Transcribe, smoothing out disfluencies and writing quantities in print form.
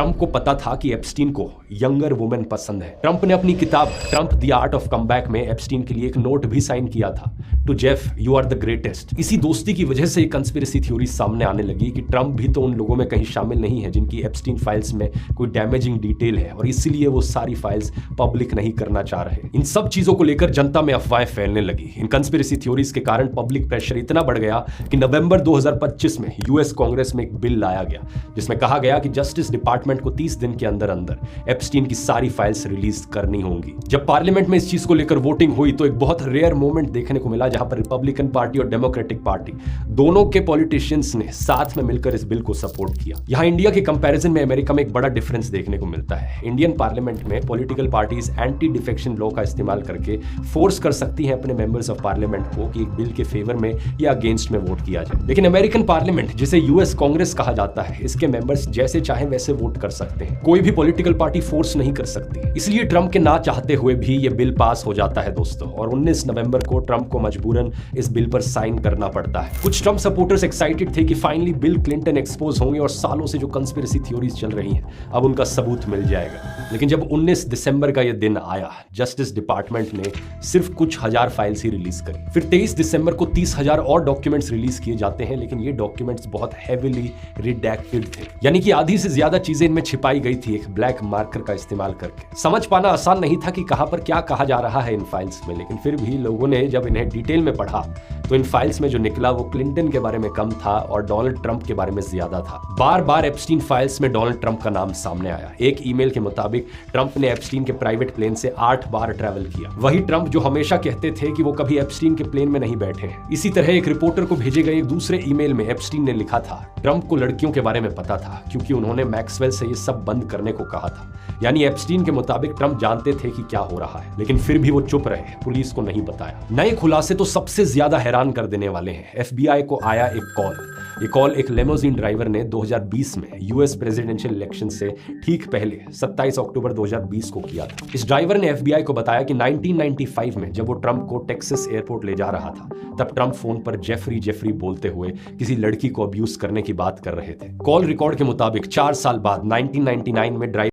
Trump को पता था कि एप्स्टीन को यंगर वुमेन पसंद है। ट्रंप ने अपनी किताब Trump the art of comeback में एप्स्टीन के लिए एक नोट भी साइन किया था, to Jeff you are the greatest. इसी दोस्ती की वजह से एक कंस्पिरेसी थ्योरी सामने आने लगी कि ट्रंप भी तो उन लोगों में कहीं शामिल नहीं है जिनकी एप्स्टीन फाइल्स में कोई डैमेजिंग डिटेल है और इसीलिए वो सारी फाइल्स पब्लिक नहीं करना चाह रहे। इन सब चीजों को लेकर जनता में अफवाहें फैलने लगी। इन कंस्पिरेसी थ्योरीज के कारण पब्लिक प्रेशर इतना बढ़ गया कि नवंबर 2025 में यूएस कांग्रेस में एक बिल लाया गया जिसमें कहा गया कि जस्टिस डिपार्टमेंट को 30 दिन के अंदर अंदर एप्स्टीन की सारी फाइल्स रिलीज करनी होंगी। जब पार्लियामेंट में इस चीज को लेकर वोटिंग हुई तो एक बहुत रेयर मोमेंट देखने को मिला जहां पर रिपब्लिकन पार्टी और डेमोक्रेटिक पार्टी दोनों के पॉलिटिशियंस ने साथ में मिलकर इस बिल को सपोर्ट किया। यहां इंडिया के कंपैरिजन में अमेरिका में एक बड़ा डिफरेंस देखने को मिलता है। इंडियन पार्लियामेंट में political parties anti defection law का इस्तेमाल करके फोर्स कर सकती हैं अपने मेंबर्स ऑफ पार्लियामेंट को कि एक बिल के फेवर में या अगेंस्ट में वोट किया जाए। लेकिन अमेरिकन पार्लियामेंट, जिसे यूएस कांग्रेस कहा जाता है, इसके मेंबर्स जैसे चाहे वैसे वोट कर सकते हैं। कोई भी पॉलिटिकल पार्टी फोर्स नहीं कर सकती। इसलिए ट्रंप के ना चाहते हुए भी यह बिल पास हो जाता है दोस्तों, और 19 नवंबर को ट्रंप को मजबूरन इस बिल पर साइन करना पड़ता है। कुछ ट्रंप सपोर्टर्स एक्साइटेड थे कि फाइनली बिल क्लिंटन एक्सपोज होंगे और सालों से जो कंस्पिरेसी थ्योरीज चल रही हैं अब उनका सबूत मिल जाएगा। लेकिन जब 19 दिसंबर का यह दिन आया, जस्टिस डिपार्टमेंट ने सिर्फ कुछ हजार फाइल्स ही रिलीज करी। फिर 23 दिसंबर को 30,000 और डॉक्यूमेंट्स रिलीज किए जाते हैं, लेकिन ये डॉक्यूमेंट्स बहुत हेवीली रिडैक्टेड थे, यानी कि आधी से ज्यादा चीजें इनमें छिपाई गई थी एक ब्लैक मार्कर का इस्तेमाल करके। समझ पाना आसान नहीं था कि कहां पर क्या कहा जा रहा है इन फाइल्स में, लेकिन फिर भी लोगों ने जब इन्हें डिटेल में पढ़ा तो इन फाइल्स में जो निकला वो क्लिंटन के बारे में कम था और डोनाल्ड ट्रंप के बारे में ज्यादा था। बार बार एप्स्टीन फाइल्स में डोनाल्ड ट्रंप का नाम सामने आया। एक ईमेल के मुताबिक ट्रंप ने एप्स्टीन के प्राइवेट प्लेन से 8 बार ट्रैवल किया। वही ट्रंप जो हमेशा कहते थे कि वो कभी एप्स्टीन के प्लेन में नहीं बैठे हैं। इसी तरह एक रिपोर्टर को भेजे गए एक दूसरे ईमेल में एप्स्टीन ने लिखा था, ट्रंप को लड़कियों के बारे में पता था क्योंकि उन्होंने मैक्सवेल से ये सब बंद करने को कहा था। यानी एप्स्टीन के मुताबिक ट्रंप जानते थे कि क्या हो रहा है, लेकिन फिर भी वो चुप रहे, पुलिस को नहीं बताया। नए खुलासे तो सबसे ज्यादा हैरान कर देने वाले हैं। एफबीआई को आया एक कॉल। ये कॉल एक लेमोजीन ड्राइवर ने 2020 में यूएस प्रेसिडेंशियल इलेक्शन से ठीक पहले 27 अक्टूबर 2020 को किया था। इस ड्राइवर ने एफबीआई को बताया कि 1995 में जब वो ट्रंप को टेक्सास एयरपोर्ट ले जा रहा था, तब ट्रंप फोन पर जेफरी बोलते हुए किसी लड़की को अब्यूज करने की बात कर रहे थे। कॉल रिकॉर्ड के मुताबिक 4 साल बाद 1999 में ड्राइवर